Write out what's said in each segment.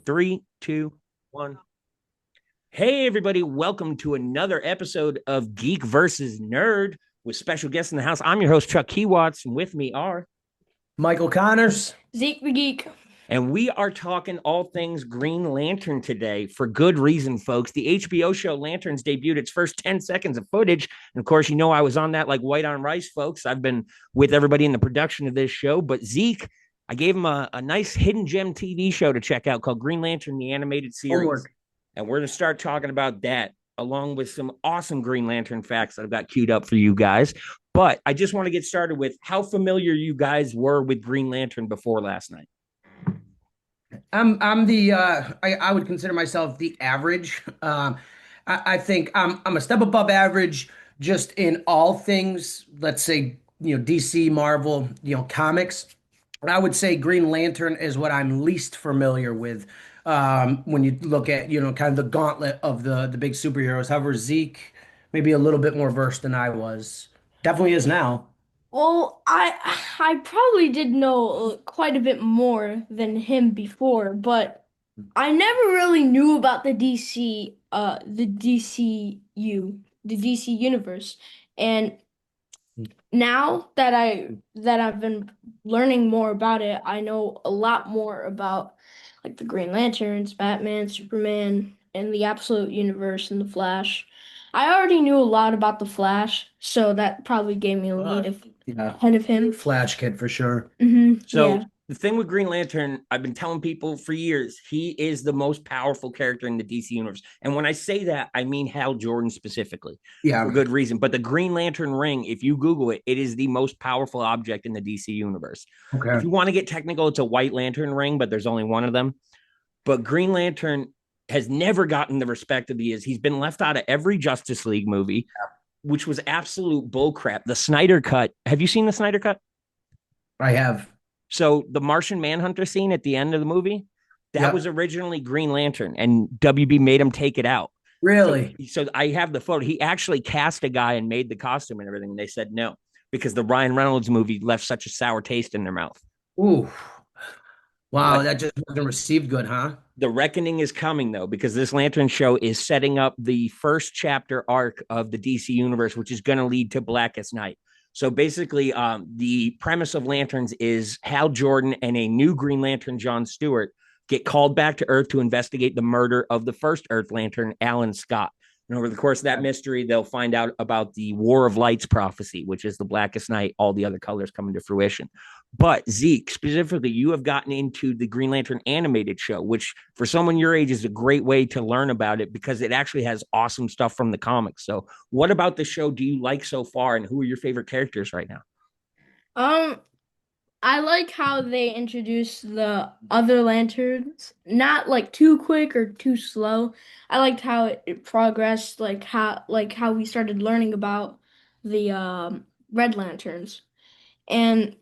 Three, two, one. Hey, everybody. Welcome to another episode of Geek versus Nerd with special guests in the house. I'm your host, Chuck Keywatts, and with me are, Michael Connors. Zeke the Geek. and we are talking all things Green Lantern today for good reason, folks. The HBO show Lanterns debuted its first 10 seconds of footage. And of course, I was on that like white on rice, folks. I've been with everybody in the production of this show. But Zeke, I gave him a nice hidden gem TV show to check out called Green Lantern, the animated series. Homework. And we're going to start talking about that along with some awesome Green Lantern facts that I've got queued up for you guys. But I just want to get started with how familiar you guys were with Green Lantern before last night. I would consider myself the average. I think I'm a step above average just in all things, let's say, DC, Marvel, comics. I would say Green Lantern is what I'm least familiar with. When you look at, kind of the gauntlet of the big superheroes. However, Zeke maybe a little bit more versed than I was. Definitely is now. Well, I probably did know quite a bit more than him before, but I never really knew about the DCU, the DC universe. And now that I've been learning more about it, I know a lot more about like the Green Lanterns, Batman, Superman, and the Absolute Universe and the Flash. I already knew a lot about the Flash, so that probably gave me a lead Yeah, ahead of him. Flash Kid for sure. So Yeah. the thing with Green Lantern, I've been telling people for years, he is the most powerful character in the DC universe. And when I say that, I mean Hal Jordan specifically for Yeah. good reason. But the Green Lantern ring, if you Google it, it is the most powerful object in the DC universe. If Okay. you want to get technical, it's a White Lantern ring, but there's only one of them. But Green Lantern has never gotten the respect that he is. He's been left out of every Justice League movie, which was absolute bullcrap. The Snyder Cut. Have you seen the Snyder Cut? I have. So the Martian Manhunter scene at the end of the movie, that was Yep. originally Green Lantern, and WB made him take it out. So, Really? so I have the photo. He actually cast a guy and made the costume and everything. And they said no because the Ryan Reynolds movie left such a sour taste in their mouth. Ooh. Wow, But that just wasn't received good, huh? the reckoning is coming though, because this Lantern show is setting up the first chapter arc of the DC universe, which is going to lead to Blackest Night. So basically, the premise of Lanterns is Hal Jordan and a new Green Lantern, John Stewart, get called back to Earth to investigate the murder of the first Earth Lantern, Alan Scott. And over the course of that mystery, they'll find out about the War of Lights prophecy, which is the Blackest Night, all the other colors coming to fruition. But Zeke, specifically, you have gotten into the Green Lantern animated show, which for someone your age is a great way to learn about it because it actually has awesome stuff from the comics. So, what about the show do you like so far, and who are your favorite characters right now? Um, I like how they introduced the other lanterns, not like too quick or too slow. I liked how it progressed, like how we started learning about the red lanterns. And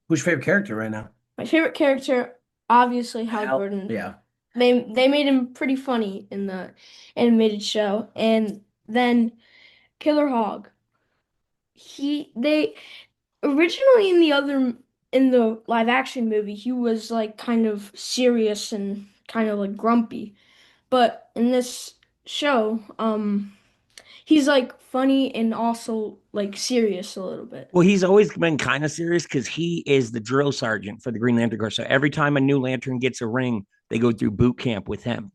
Who's your favorite character right now? my favorite character, obviously Hal Hal. Jordan. Yeah. They made him pretty funny in the animated show. And then Killer Hog. They originally in the live action movie, he was like kind of serious and kind of like grumpy. But in this show, he's like funny and also like serious a little bit. Well, he's always been kind of serious because he is the drill sergeant for the Green Lantern Corps. So every time a new Lantern gets a ring, they go through boot camp with him.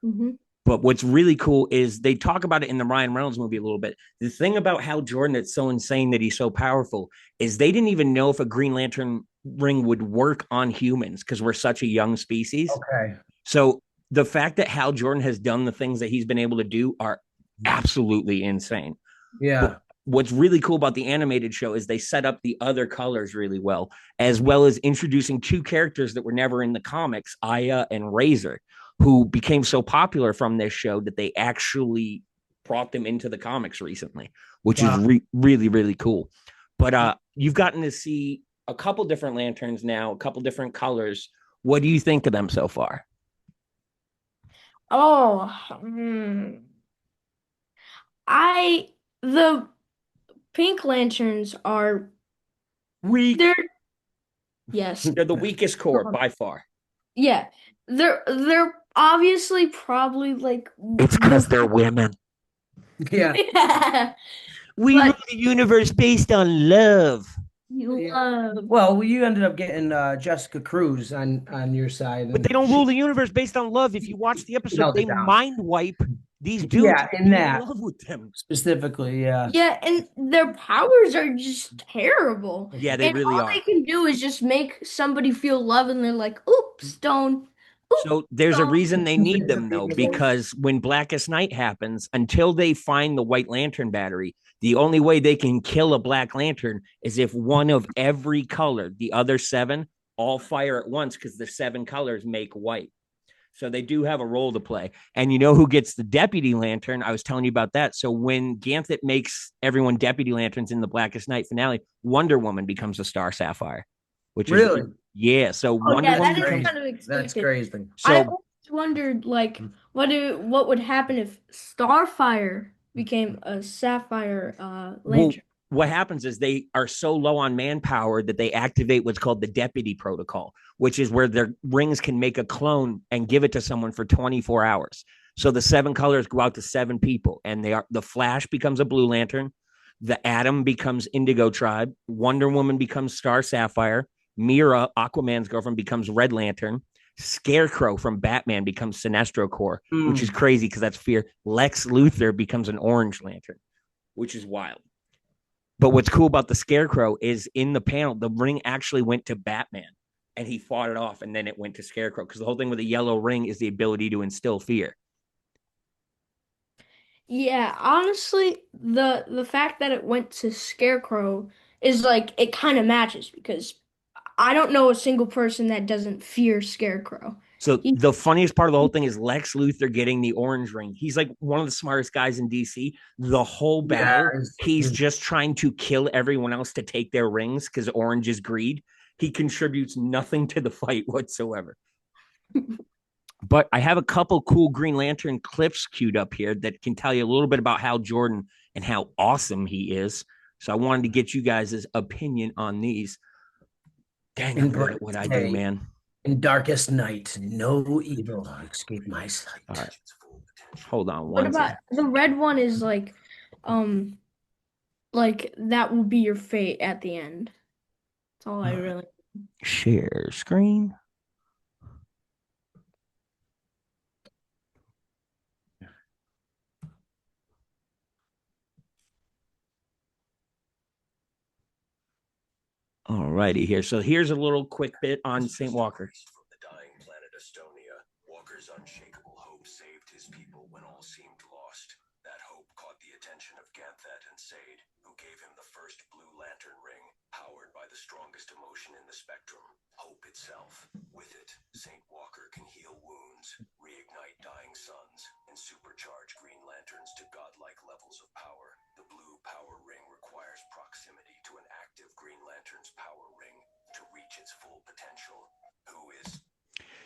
Hmm. But what's really cool is they talk about it in the Ryan Reynolds movie a little bit. The thing about Hal Jordan that's so insane that he's so powerful is they didn't even know if a Green Lantern ring would work on humans because we're such a young species. Okay. So the fact that Hal Jordan has done the things that he's been able to do are absolutely insane. But Yeah. what's really cool about the animated show is they set up the other colors really well as introducing two characters that were never in the comics, Aya and Razor, who became so popular from this show that they actually brought them into the comics recently, which is Wow. really, really cool. But you've gotten to see a couple different lanterns now, a couple different colors. What do you think of them so far? Oh, hmm. I the pink lanterns are Weak. they're yes. They're the weakest core by far. Yeah. they're obviously probably like It's the because they're women. Yeah. yeah, We rule but the universe based on love. you Yeah. love Well, you ended up getting Jessica Cruz on your side, But they and don't rule she the universe based on love. If you watch the episode, held they it down. mind wipe these dudes Yeah, into in being in that love with them. specifically, yeah. yeah, and their powers are just terrible. Yeah, they And really all are. they can do is just make somebody feel love, and they're like, "Oops, stone. Oops, So there's a stone." reason they Too need big to them be though, removed. because when Blackest Night happens, until they find the White Lantern battery, the only way they can kill a Black Lantern is if one of every color, the other seven, all fire at once because the seven colors make white. So they do have a role to play. And you know who gets the Deputy Lantern? I was telling you about that. So when Ganthet makes everyone Deputy Lanterns in the Blackest Night finale, Wonder Woman becomes a Star Sapphire, which is, Really? yeah. So Oh Wonder yeah, Woman that is becomes, Crazy. kind of That's expected. crazy. I so always wondered, like, what would happen if Starfire became a Sapphire well, Lantern? what happens is they are so low on manpower that they activate what's called the deputy protocol, which is where their rings can make a clone and give it to someone for 24 hours. So the seven colors go out to seven people, and they are the Flash becomes a Blue Lantern, the Atom becomes Indigo Tribe, Wonder Woman becomes Star Sapphire, Mira, Aquaman's girlfriend, becomes Red Lantern, Scarecrow from Batman becomes Sinestro Corps, which is Mm. crazy because that's fear. Lex Luthor becomes an Orange Lantern, which is wild. But what's cool about the Scarecrow is in the panel, the ring actually went to Batman and he fought it off and then it went to Scarecrow because the whole thing with a yellow ring is the ability to instill fear. Yeah, honestly, the fact that it went to Scarecrow is like it kind of matches because I don't know a single person that doesn't fear Scarecrow. So He, the funniest part of the whole thing is Lex Luthor getting the orange ring. He's like one of the smartest guys in DC. The whole Yeah. battle, he's just trying to kill everyone else to take their rings because orange is greed. He contributes nothing to the fight whatsoever. But I have a couple cool Green Lantern clips queued up here that can tell you a little bit about Hal Jordan and how awesome he is. So I wanted to get you guys' opinion on these. Dang, I'm In good at what I do, brightest day, man. in darkest night, no evil escape my All sight. right, hold on what one about second. the red one is um like that will be your fate at the end. That's all I really. Share screen. All righty here. So here's a little quick bit on St. Walker. From the dying planet Estonia, Walker's unshakable hope saved his people when all seemed lost. That hope caught the attention of Ganthet and Sade, who gave him the first Blue Lantern ring, powered by the strongest emotion in the spectrum, hope itself. With it, St. Walker can heal wounds, reignite dying suns, and supercharge Green Lanterns to godlike levels of power. The Blue Power Ring requires proximity to an active Green Lantern's power ring to reach its full potential. Who is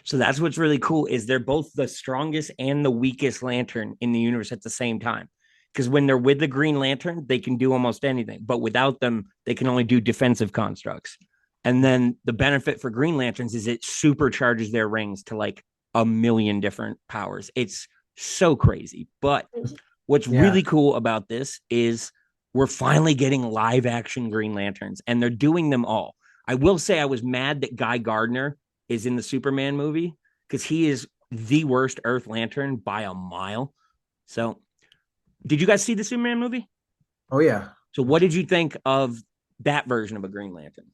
So that's what's really cool is they're both the strongest and the weakest lantern in the universe at the same time. Because when they're with the Green Lantern, they can do almost anything, but without them, they can only do defensive constructs. And then the benefit for Green Lanterns is it supercharges their rings to like a million different powers. It's so crazy. But what's Yeah. really cool about this is we're finally getting live action Green Lanterns and they're doing them all. I will say I was mad that Guy Gardner is in the Superman movie because he is the worst Earth Lantern by a mile. So, did you guys see the Superman movie? Oh yeah. So, what did you think of that version of a Green Lantern?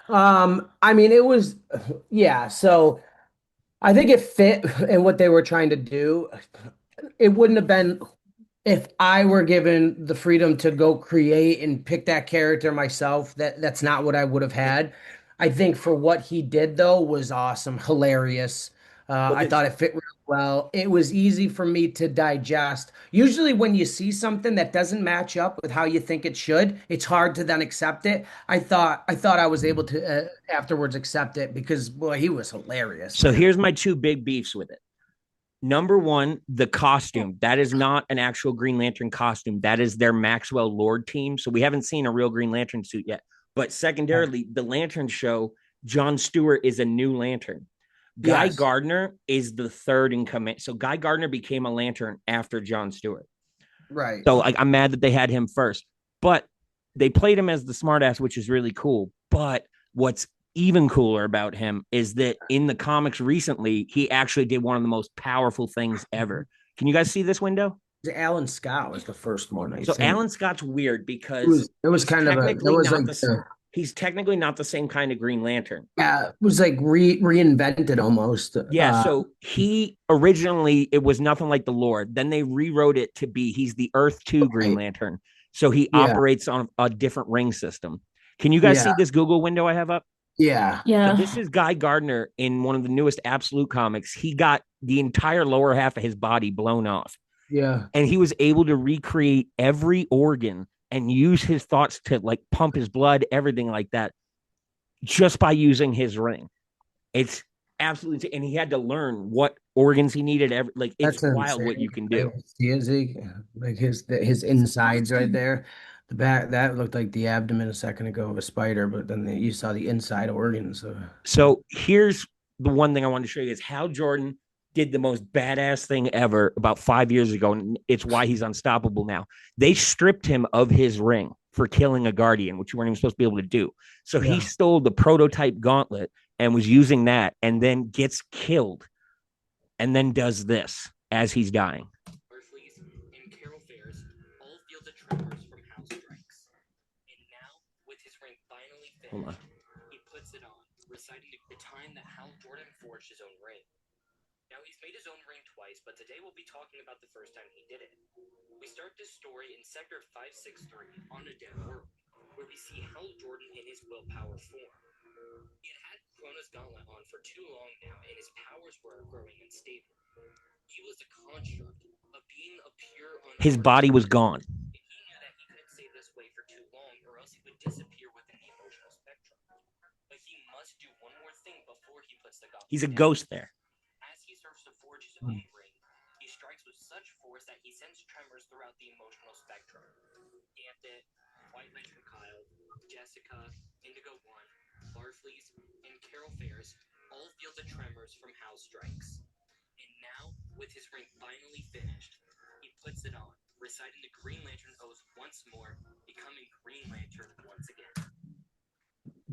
I mean, it was, yeah. So I think it fit in what they were trying to do. It wouldn't have been if I were given the freedom to go create and pick that character myself. That's not what I would have had. I think for what he did though was awesome, hilarious. Well, I thought it fit really well. It was easy for me to digest. Usually, when you see something that doesn't match up with how you think it should, it's hard to then accept it. I thought I was able to afterwards accept it because boy, he was hilarious, so man. here's my two big beefs with it. Number one, the costume. That is not an actual Green Lantern costume. That is their Maxwell Lord team. So we haven't seen a real Green Lantern suit yet. But secondarily, the Lantern show, John Stewart is a new Lantern. Guy Yes. Gardner is the third in command. So Guy Gardner became a Lantern after Jon Stewart. Right. So like I'm mad that they had him first, but they played him as the smartass, which is really cool. But what's even cooler about him is that in the comics recently, he actually did one of the most powerful things ever. Can you guys see this window? Alan Scott was the first one, I So think. Alan Scott's weird because It was he's kind of a, that technically was not like, the he's technically not the same kind of Green Lantern. yeah, it was like reinvented almost. Yeah, so he originally it was nothing like the Lord. Then they rewrote it to be he's the Earth 2 Green Right. Lantern. So he Yeah. operates on a different ring system. Can you guys Yeah. see this Google window I have up? Yeah. So Yeah. this is Guy Gardner in one of the newest Absolute comics. He got the entire lower half of his body blown off. Yeah. And he was able to recreate every organ and use his thoughts to like pump his blood, everything like that, just by using his ring. It's absolutely, and he had to learn what organs he needed. Like it's That's wild what insane. you can do. See it, Zeke? Like his insides right there. The back that looked like the abdomen a second ago of a spider, but then you saw the inside organs. So here's the one thing I wanted to show you is how Jordan did the most badass thing ever about 5 years ago, and it's why he's unstoppable now. They stripped him of his ring for killing a guardian, which you weren't even supposed to be able to do. So he Yeah. stole the prototype gauntlet and was using that, and then gets killed, and then does this as he's dying. Earthlies and Carol Fairs all feel the tremors from house strikes. And now, with his ring finally Hold on. finished, he puts it on, reciting the time that Hal Jordan forged his own ring. Now, he's made his own ring twice, but today we'll be talking about the first time he did it. We start this story in Sector 563 on a dead world, where we see Hal Jordan in his willpower form. He had Kronos Gauntlet on for too long now, and his powers were growing unstable. He was a construct, a being of pure His body was gone. and he knew that he couldn't stay this way for too long, or else he would disappear within the emotional spectrum. But he must do one more thing before he puts the gauntlet He's a down. ghost there. As he starts to forge his own ring, he strikes with such force that he sends tremors throughout the emotional spectrum. Gambit, White Lantern Kyle, Jessica, Indigo One, Larfleeze, and Carol Fairs all feel the tremors from Hal's strikes. And now, with his ring finally finished, he puts it on, reciting the Green Lantern oath once more, becoming Green Lantern once again.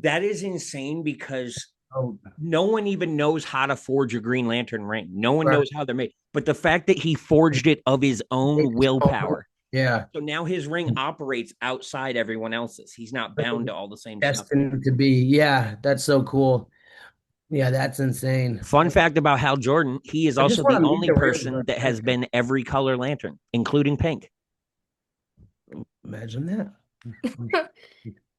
That is insane because Oh, no one even knows how to forge a Green Lantern ring. No one Right. knows how they're made. But the fact that he forged it of his own willpower. yeah. So now his ring operates outside everyone else's. He's not bound to all the same stuff. Destined to be. Yeah, that's so cool. Yeah, that's insane. Fun fact about Hal Jordan, he is I just also want the to meet only the real person that has been every color lantern, including pink. Imagine that.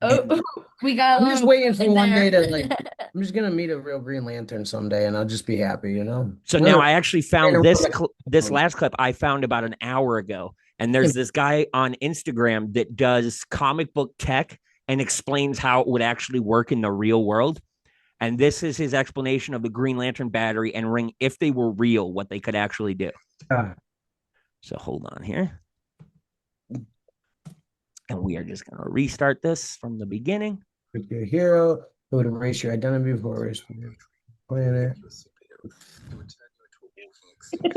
Oh, we got. I'm just waiting for one day there. to like. I'm just gonna meet a real Green Lantern someday, and I'll just be happy, you know. So now I actually found this last clip I found about an hour ago. And there's this guy on Instagram that does comic book tech and explains how it would actually work in the real world. And this is his explanation of the Green Lantern battery and ring, if they were real, what they could actually do. So hold on here. And we are just going to restart this from the beginning. Pick your hero. It would erase your identity before erasing your planet. It would turn you into a walking extinction.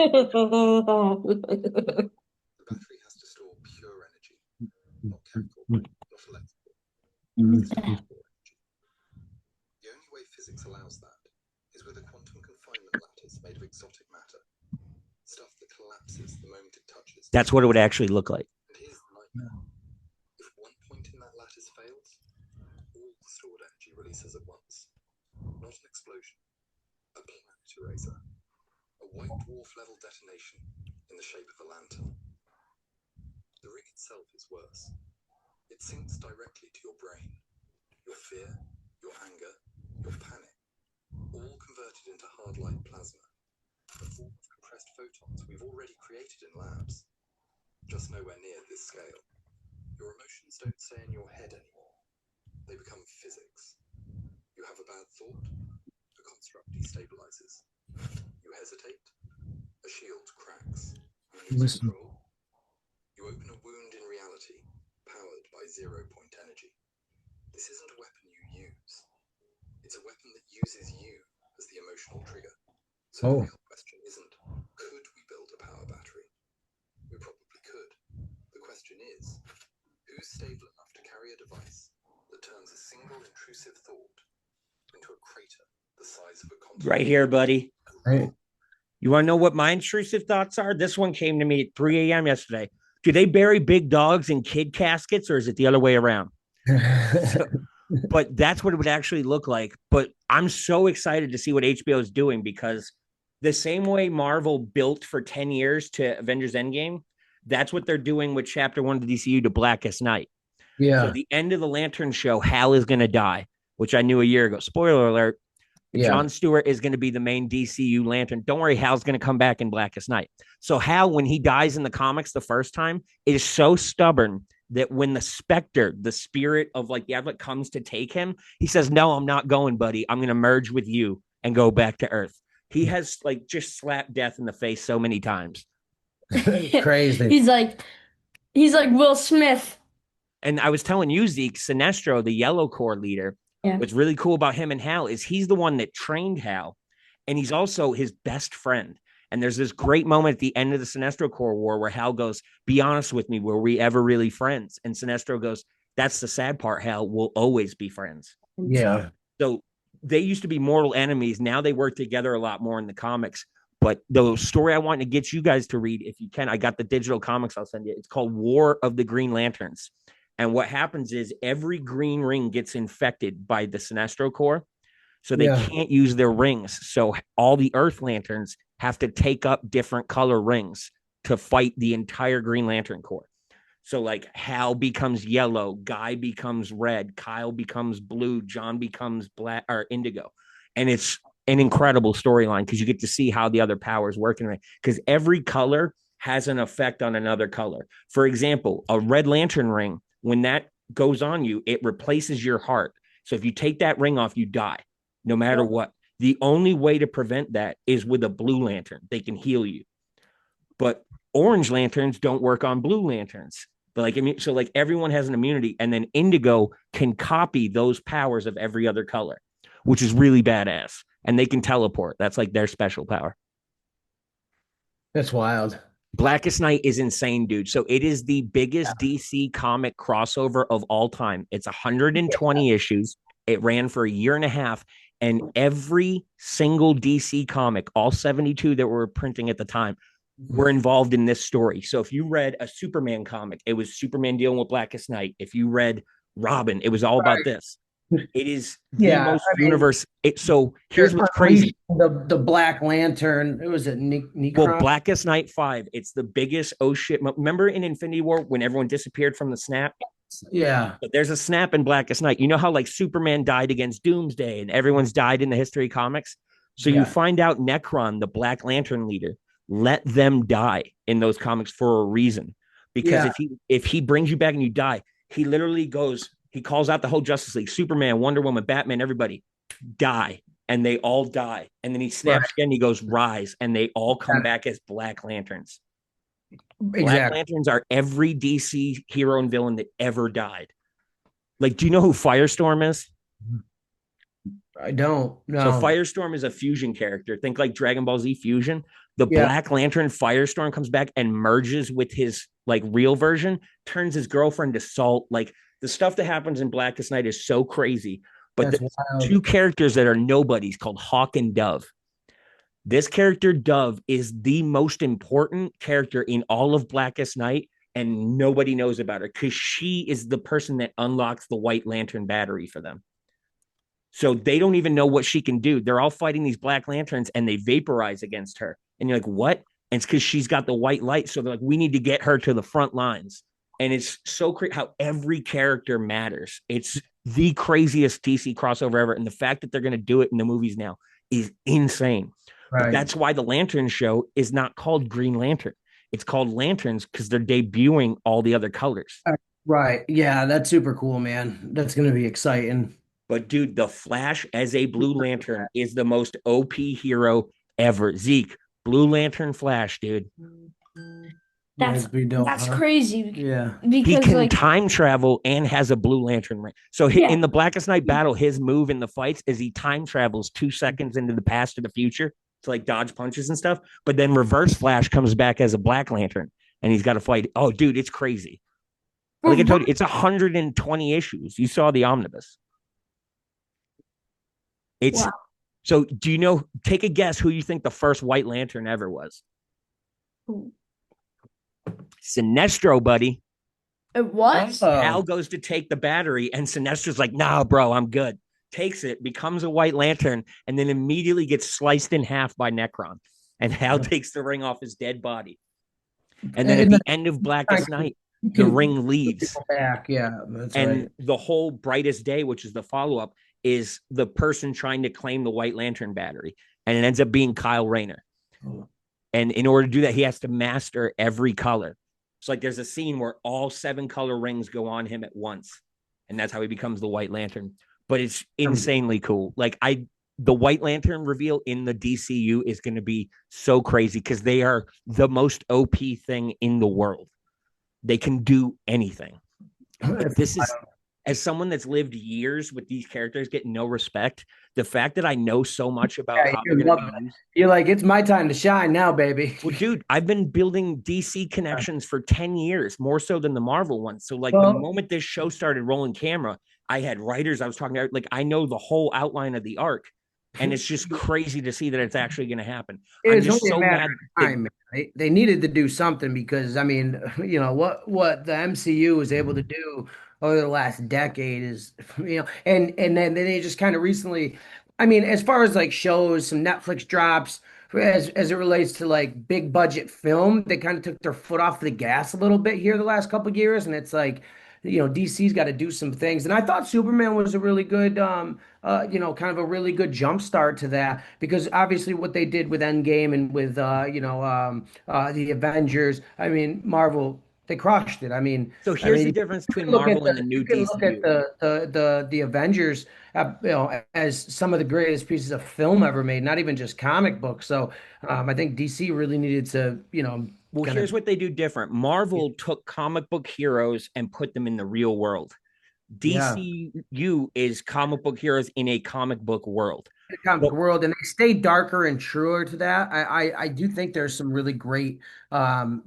The battery has to store pure energy, not chemical, not electrical. It's pure energy. The only way physics allows that is with a quantum confinement lattice made of exotic matter. Stuff that collapses the moment it touches. That's what it would actually look like. And here's the nightmare. If one point in that lattice fails, all the stored energy releases at once. Not an explosion, a planet eraser. A white dwarf level detonation in the shape of a lantern. The ring itself is worse. It sinks directly to your brain. Your fear, your anger, your panic, all converted into hard light plasma. A form of compressed photons we've already created in labs. Just nowhere near this scale. Your emotions don't stay in your head anymore. They become physics. You have a bad thought, a construct destabilizes. You hesitate, a shield cracks. You lose control. You open a wound in reality, powered by 0-point energy. This isn't a weapon you use. It's a weapon that uses you as the emotional trigger. So the real question isn't, could we build a power battery? We probably could. The question is, who's stable enough to carry a device that turns a single intrusive thought into a crater the size of a continent? Right here, buddy. Right. You want to know what my intrusive thoughts are? This one came to me at 3 a.m. yesterday. Do they bury big dogs in kid caskets, or is it the other way around? But that's what it would actually look like. But I'm so excited to see what HBO is doing, because the same way Marvel built for 10 years to Avengers Endgame, that's what they're doing with Chapter 1 of the DCU to Blackest Night. Yeah. So the end of the Lantern show, Hal is going to die, which I knew a year ago. Spoiler alert. Yeah. Jon Stewart is going to be the main DCU Lantern. Don't worry, Hal's going to come back in Blackest Night. So Hal, when he dies in the comics the first time, is so stubborn that when the Spectre, the spirit of like the Advent, comes to take him, he says, "No, I'm not going, buddy. I'm going to merge with you and go back to Earth." He has like just slapped death in the face so many times. Crazy. He's like Will Smith. And I was telling you, Zeke, Sinestro, the Yellow Corps leader, Yeah. what's really cool about him and Hal is he's the one that trained Hal, and he's also his best friend. And there's this great moment at the end of the Sinestro Corps War where Hal goes, "Be honest with me, were we ever really friends?" And Sinestro goes, "That's the sad part, Hal. We'll always be friends." Yeah. So they used to be mortal enemies. Now they work together a lot more in the comics. But the story I want to get you guys to read, if you can, I got the digital comics I'll send you. It's called War of the Green Lanterns. And what happens is every green ring gets infected by the Sinestro Corps. So they can't use their rings. So all the Earth Lanterns have to take up different color rings to fight the entire Green Lantern Corps. So like Hal becomes yellow, Guy becomes red, Kyle becomes blue, John becomes black or indigo. And it's an incredible storyline because you get to see how the other powers work in it. Because every color has an effect on another color. For example, a Red Lantern ring, when that goes on you, it replaces your heart. So if you take that ring off, you die, no matter what. The only way to prevent that is with a Blue Lantern. They can heal you. But Orange Lanterns don't work on Blue Lanterns. But like, so like everyone has an immunity, and then Indigo can copy those powers of every other color, which is really badass. And they can teleport. That's like their special power. That's wild. Blackest Night is insane, dude. So it is the biggest DC comic crossover of all time. It's 120 issues. It ran for a year and a half. And every single DC comic, all 72 that were printing at the time, were involved in this story. So if you read a Superman comic, it was Superman dealing with Blackest Night. If you read Robin, it was all about this. It is the most universe. So here's what's crazy. The Black Lantern, it was Necron? Well, Blackest Night 5, it's the biggest oh shit. Remember in Infinity War when everyone disappeared from the snap? Yeah. But there's a snap in Blackest Night. You know how like Superman died against Doomsday and everyone's died in the history of comics? So you find out Necron, the Black Lantern leader, let them die in those comics for a reason. Because if he brings you back and you die, he literally goes, he calls out the whole Justice League, Superman, Wonder Woman, Batman, everybody, die. And they all die. And then he snaps again, he goes, rise. And they all come back as Black Lanterns. Black Lanterns are every DC hero and villain that ever died. Like, do you know who Firestorm is? I don't know. So Firestorm is a fusion character. Think like Dragon Ball Z Fusion. The Black Lantern Firestorm comes back and merges with his like real version, turns his girlfriend to salt. Like the stuff that happens in Blackest Night is so crazy. But the two characters that are nobodies called Hawk and Dove. This character, Dove, is the most important character in all of Blackest Night, and nobody knows about her because she is the person that unlocks the White Lantern battery for them. So they don't even know what she can do. They're all fighting these Black Lanterns, and they vaporize against her. And you're like, what? And it's because she's got the white light. So they're like, we need to get her to the front lines. And it's so crazy how every character matters. It's the craziest DC crossover ever. And the fact that they're going to do it in the movies now is insane. But that's why the Lantern show is not called Green Lantern. It's called Lanterns because they're debuting all the other colors. Right. Yeah, that's super cool, man. That's going to be exciting. But dude, the Flash as a Blue Lantern is the most OP hero ever. Zeke, Blue Lantern Flash, dude. That's crazy. Yeah. Because he can time travel and has a Blue Lantern ring. So in the Blackest Night battle, his move in the fights is he time travels 2 seconds into the past or the future. to like dodge punches and stuff. But then Reverse Flash comes back as a Black Lantern and he's got to fight. Oh, dude, it's crazy. Like I told you, it's 120 issues. You saw the omnibus. It's Wow. so. Do you know? Take a guess who you think the first White Lantern ever was. Sinestro, buddy. It was? Hal goes to take the battery, and Sinestro's like, "Nah, bro, I'm good." Takes it, becomes a White Lantern, and then immediately gets sliced in half by Necron. And Hal takes the ring off his dead body. And then at the end of Blackest Night, the ring leaves. Back. Yeah, that's And right. the whole Brightest Day, which is the follow up, is the person trying to claim the White Lantern battery. And it ends up being Kyle Rayner. Oh. And in order to do that, he has to master every color. So, like, there's a scene where all 7 color rings go on him at once. And that's how he becomes the White Lantern. But it's insanely cool. Like, the White Lantern reveal in the DCU is going to be so crazy because they are the most OP thing in the world. They can do anything. But this is, as someone that's lived years with these characters getting no respect, the fact that I know so much about how they're going to be used. You're like, it's my time to shine now, baby. Well, dude, I've been building DC connections for 10 years, more so than the Marvel ones. So, like, the moment this show started rolling camera, I had writers I was talking about. Like, I know the whole outline of the arc. And it's just crazy to see that it's actually going to happen. I'm just so mad. They needed to do something because, I mean, you know, what the MCU was able to do over the last decade is, you know, and then they just kind of recently, I mean, as far as like shows, some Netflix drops, as it relates to like big budget film, they kind of took their foot off the gas a little bit here the last couple of years, and it's like, you know, DC's got to do some things. And I thought Superman was a really good, you know, kind of a really good jump start to that because obviously what they did with Endgame and with, the Avengers, I mean, Marvel, they crushed it. So here's the difference between Marvel and the new you can look at DCU. the Avengers, you know, as some of the greatest pieces of film ever made, not even just comic books. So I think DC really needed to, you know, Well, here's what they do different. Marvel took comic book heroes and put them in the real world. yeah. DCU is comic book heroes in a comic book world. The comic world, and they stay darker and truer to that. I do think there's some really great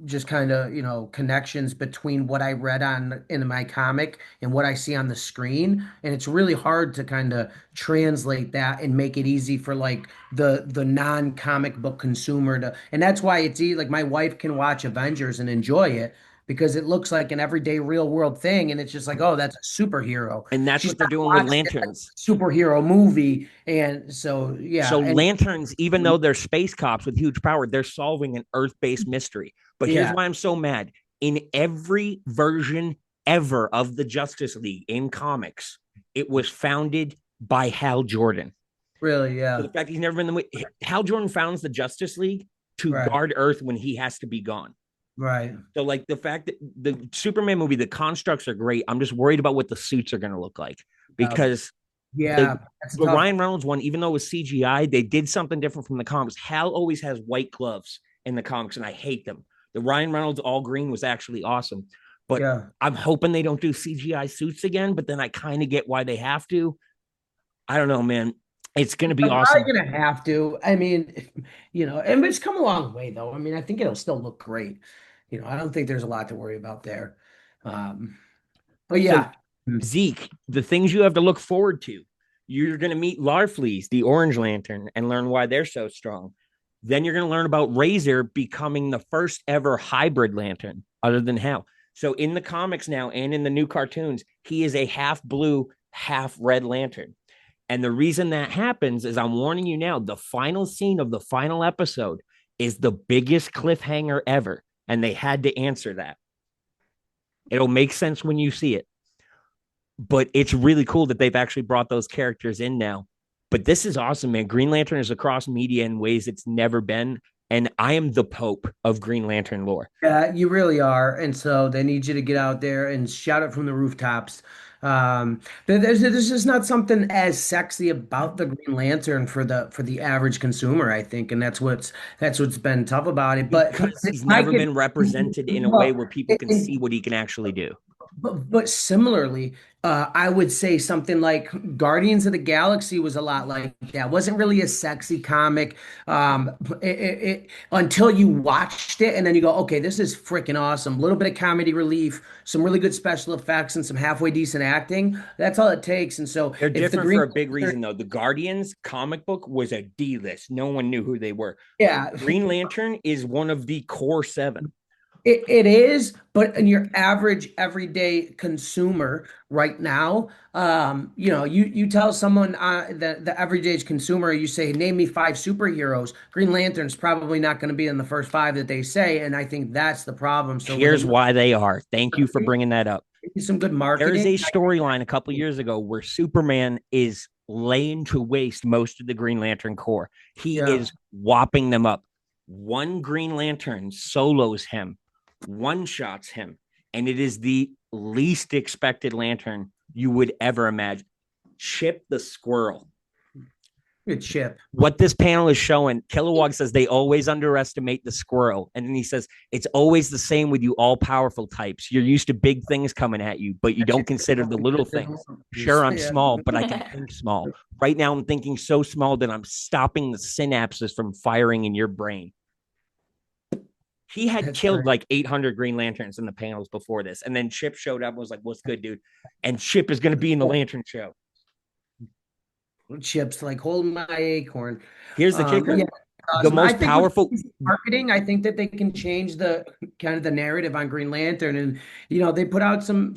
just kind of, you know, connections between what I read on in my comic and what I see on the screen. And it's really hard to kind of translate that and make it easy for like the non-comic book consumer to, and that's why it's easy. Like my wife can watch Avengers and enjoy it because it looks like an everyday real world thing, and it's just like, oh, that's a superhero. And that's She's what they're not doing with watching it like Lanterns. a superhero movie, and so yeah, So and Lanterns, even though they're space cops with huge power, they're solving an Earth-based mystery. But here's yeah, why I'm so mad. In every version ever of the Justice League in comics, it was founded by Hal Jordan. really, So yeah, the fact he's never been the Hal Jordan founds the Justice League to right, guard Earth when he has to be gone. right. So, like, the fact that the Superman movie, the constructs are great. I'm just worried about what the suits are going to look like because Yeah, the that's a the tough. Ryan Reynolds one, even though it was CGI, they did something different from the comics. Hal always has white gloves in the comics, and I hate them. The Ryan Reynolds all green was actually awesome, but Yeah, I'm hoping they don't do CGI suits again. But then I kind of get why they have to. I don't know, man. It's going to be I'm probably awesome. gonna have to. I mean, you know, and it's come a long way though. I mean, I think it'll still look great. You know, I don't think there's a lot to worry about there. Um, but So, yeah, Zeke, the things you have to look forward to. You're going to meet Larfleeze, the Orange Lantern, and learn why they're so strong. Then you're going to learn about Razor becoming the first ever hybrid lantern, other than Hal. So in the comics now and in the new cartoons, he is a half blue, half red lantern. And the reason that happens is I'm warning you now, the final scene of the final episode is the biggest cliffhanger ever. And they had to answer that. It'll make sense when you see it. But it's really cool that they've actually brought those characters in now. But this is awesome, man. Green Lantern is across media in ways it's never been. And I am the Pope of Green Lantern lore. yeah, you really are. And so they need you to get out there and shout it from the rooftops. There's just not something as sexy about the Green Lantern for the average consumer, I think, and that's what's been tough about it. But Because he's I never could, been represented in a way well, where people can see what he can actually do. but similarly, I would say something like Guardians of the Galaxy was a lot like that. Wasn't really a sexy comic, until you watched it, and then you go, okay, this is freaking awesome. A little bit of comedy relief, some really good special effects, and some halfway decent acting. That's all it takes. And so, They're if the different for Green a big Lantern, reason, though. The Guardians comic book was a D list. No one knew who they were. yeah, Green Lantern is one of the core seven. it is, but in your average everyday consumer right now, you tell someone, the everyday consumer, you say, name me five superheroes. Green Lantern's probably not going to be in the first five that they say, and I think that's the problem. So with Here's why they are. Thank you for bringing that up. some good There is marketing, a storyline a couple years ago where Superman is laying to waste most of the Green Lantern Corps. He yeah, is whopping them up. One Green Lantern solos him, one shots him, and it is the least expected lantern you would ever imagine. Chip the Squirrel. good ship. What this panel is showing, Kilowog says they always underestimate the squirrel. And then he says, it's always the same with you all powerful types. You're used to big things coming at you, but you don't consider the little things. Sure, I'm Yeah. small, but I can think small. Right now, I'm thinking so small that I'm stopping the synapses from firing in your brain. He had That's killed great. like 800 Green Lanterns in the panels before this. And then Chip showed up and was like, what's good, dude? And Chip is going to be in the Lantern show. Chips like holding my acorn. Here's the kicker. Yeah, The awesome. I most think with powerful marketing, I think that they can change the kind of the narrative on Green Lantern, and they put out some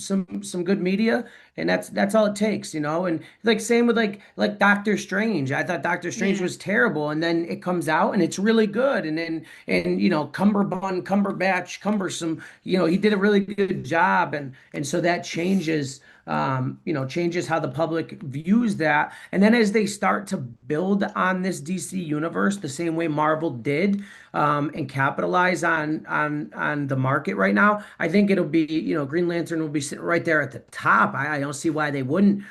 good media, and that's all it takes, and like same with like Doctor Strange. I thought Doctor Strange Yeah. was terrible, and then it comes out and it's really good, and then Cumberbatch, cumbersome, he did a really good job, and so that changes how the public views that. And then as they start to build on this DC universe the same way Marvel did, and capitalize on the market right now, I think it'll be, Green Lantern will be sitting right there at the top. I don't see why they wouldn't,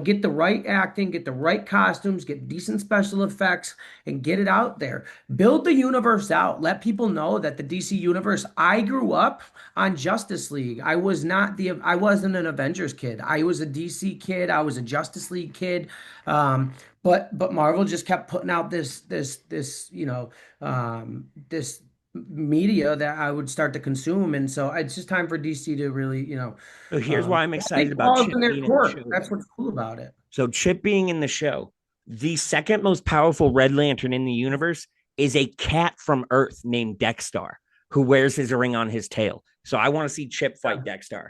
get the right acting, get the right costumes, get decent special effects, and get it out there. Build the universe out. Let people know that the DC universe. I grew up on Justice League. I wasn't an Avengers kid. I was a DC kid. I was a Justice League kid. But Marvel just kept putting out this media that I would start to consume, and so it's just time for DC to really, So here's why I'm I excited think about falls Chip in their being in the court. show. That's what's cool about it. So Chip being in the show, the second most powerful Red Lantern in the universe is a cat from Earth named Dexstar, who wears his ring on his tail. So I want to see Chip fight Dexstar.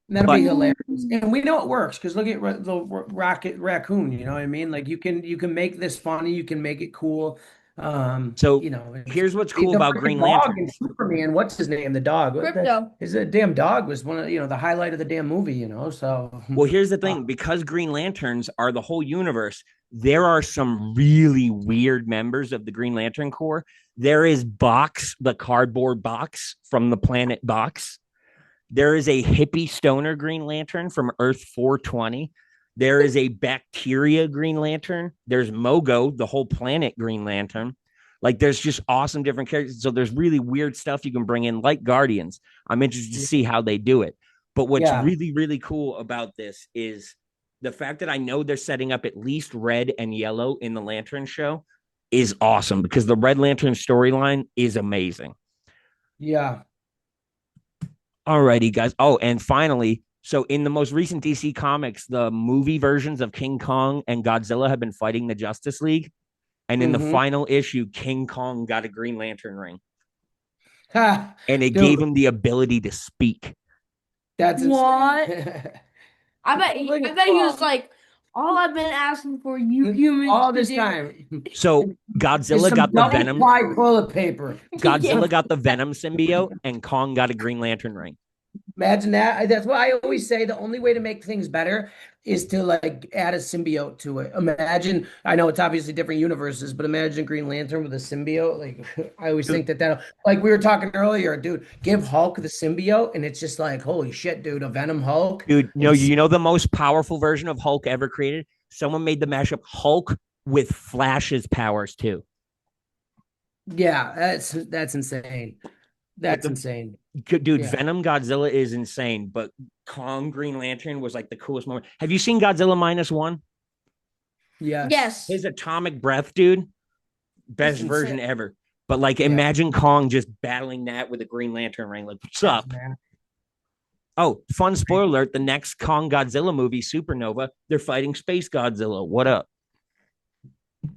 That'll But be hilarious, and we know it works because look at the Rocket Raccoon. You know what I mean? Like you can make this funny, you can make it cool. so here's what's The cool about freaking Green dog in Lantern. Superman. What's his name? The dog. Crypto. His damn dog was one of the highlight of the damn movie. So Well, here's the uh, thing, because Green Lanterns are the whole universe, there are some really weird members of the Green Lantern Corps. There is Box, the cardboard box from the planet Box. There is a hippie stoner Green Lantern from Earth 420. There is a bacteria Green Lantern. There's Mogo, the whole planet Green Lantern. Like there's just awesome different characters. So there's really weird stuff you can bring in, like Guardians. I'm interested to see how they do it. But what's yeah, really, really cool about this is the fact that I know they're setting up at least red and yellow in the Lantern show is awesome because the Red Lantern storyline is amazing. yeah. Alrighty, guys. Oh, and finally, so in the most recent DC comics, the movie versions of King Kong and Godzilla have been fighting the Justice League. And in the Mm-hmm. final issue, King Kong got a Green Lantern ring. Ha, And it gave dude, him the ability to speak. that's What? insane. I bet he was like, all I've been asking for you humans All to this do. time So is Godzilla some got the double Venom. ply toilet paper. Godzilla got the Venom symbiote, and Kong got a Green Lantern ring. Imagine that. That's why I always say the only way to make things better is to like add a symbiote to it. Imagine, I know it's obviously different universes, but imagine Green Lantern with a symbiote. Like I always think that like we were talking earlier, dude, give Hulk the symbiote and it's just like, holy shit, dude, a Venom Hulk. Dude, no, It's you know the most powerful version of Hulk ever created? Someone made the mashup Hulk with Flash's powers too. yeah, that's insane. That's the insane. dude, Yeah. Venom Godzilla is insane, but Kong Green Lantern was like the coolest moment. Have you seen Godzilla -1? Yes. Yes. His atomic breath, dude, It's best version insane. ever. But like, Yeah. imagine Kong just battling that with a Green Lantern ring. Like, what's Yes, up? man. Oh, fun spoiler alert: the next Kong Godzilla movie, Supernova, they're fighting Space Godzilla. What up?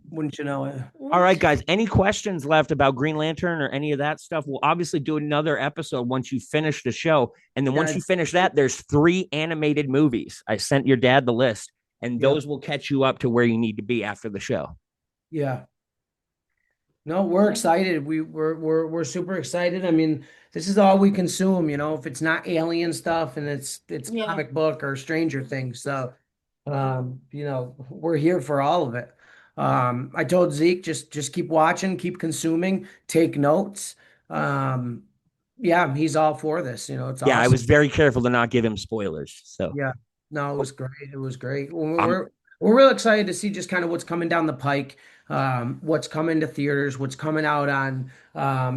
Wouldn't you know it? All right, guys. Any questions left about Green Lantern or any of that stuff? We'll obviously do another episode once you finish the show. And then once you Guys, finish that, there's 3 animated movies. I sent your dad the list, and Yep. those will catch you up to where you need to be after the show. Yeah. No, we're excited. We're super excited. I mean, this is all we consume, you know, if it's not alien stuff and it's Yeah. comic book or Stranger Things. So you know, we're here for all of it. I told Zeke just keep watching, keep consuming, take notes. Um, yeah, he's all for this, you know, it's Yeah, I awesome. was very careful to not give him spoilers. So Yeah, no, it was great. It was great. I'm We're real excited to see just kind of what's coming down the pike, what's coming to theaters, what's coming out on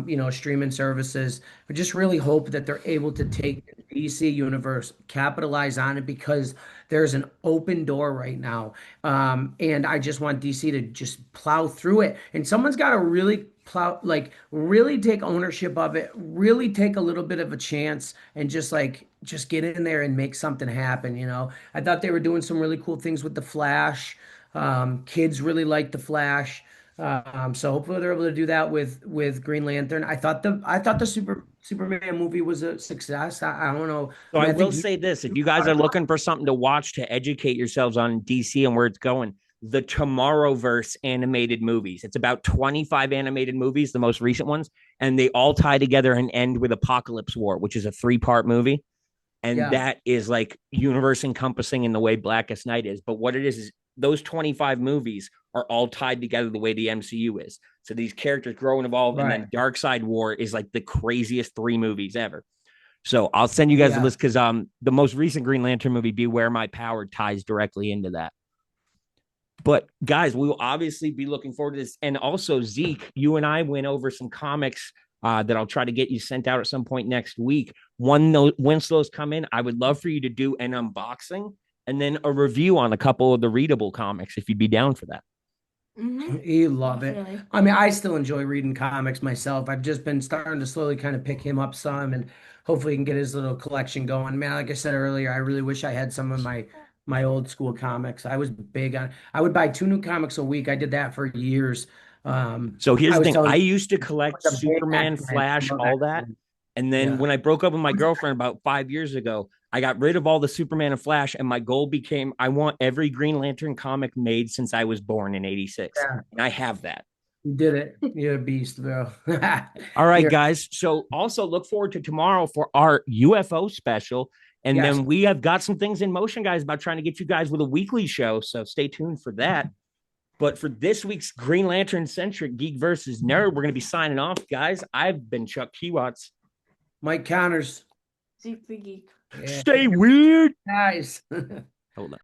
you know, streaming services. We just really hope that they're able to take the DC universe, capitalize on it because there's an open door right now. And I just want DC to just plow through it. And someone's got to really plow, like really take ownership of it, really take a little bit of a chance and just get in there and make something happen, you know. I thought they were doing some really cool things with the Flash. Kids really like the Flash. So hopefully they're able to do that with Green Lantern. I thought the Superman movie was a success. I don't know. So I I mean, I will think say this: if you guys are looking for something to watch to educate yourselves on DC and where it's going, the Tomorrowverse animated movies. It's about 25 animated movies, the most recent ones, and they all tie together and end with Apocalypse War, which is a 3-part movie. And yeah, that is like universe encompassing in the way Blackest Night is. But what it is those 25 movies are all tied together the way the MCU is. So these characters grow and evolve, and right. then Dark Side War is like the craziest 3 movies ever. So I'll send you guys the Yeah. list because the most recent Green Lantern movie, Beware My Power, ties directly into that. But guys, we will obviously be looking forward to this. And also, Zeke, you and I went over some comics that I'll try to get you sent out at some point next week. Once those come in, I would love for you to do an unboxing and then a review on a couple of the readable comics if you'd be down for that. You love it. Definitely. I mean, I still enjoy reading comics myself. I've just been starting to slowly kind of pick him up some and hopefully he can get his little collection going. Man, like I said earlier, I really wish I had some of my old school comics. I was big on I would buy 2 new comics a week. I did that for years. So here's I the was thing. telling I you, used to like collect a big Superman, X-Men. I Flash, love all that. X-Men. And then Yeah. when I broke up with my girlfriend about 5 years ago, I got rid of all the Superman and Flash, and my goal became I want every Green Lantern comic made since I was born in '86, Yeah. and I have that. You did it. You're a beast, bro. All right, Here. guys. So also look forward to tomorrow for our UFO special, and Yes. then we have got some things in motion, guys, about trying to get you guys with a weekly show. So stay tuned for that. But for this week's Green Lantern centric Geek versus Nerd, we're going to be signing off, guys. I've been Chuck Kiwatts. Mike Connors. Zeke the Geek. Yeah. Stay weird. Guys. Hold on.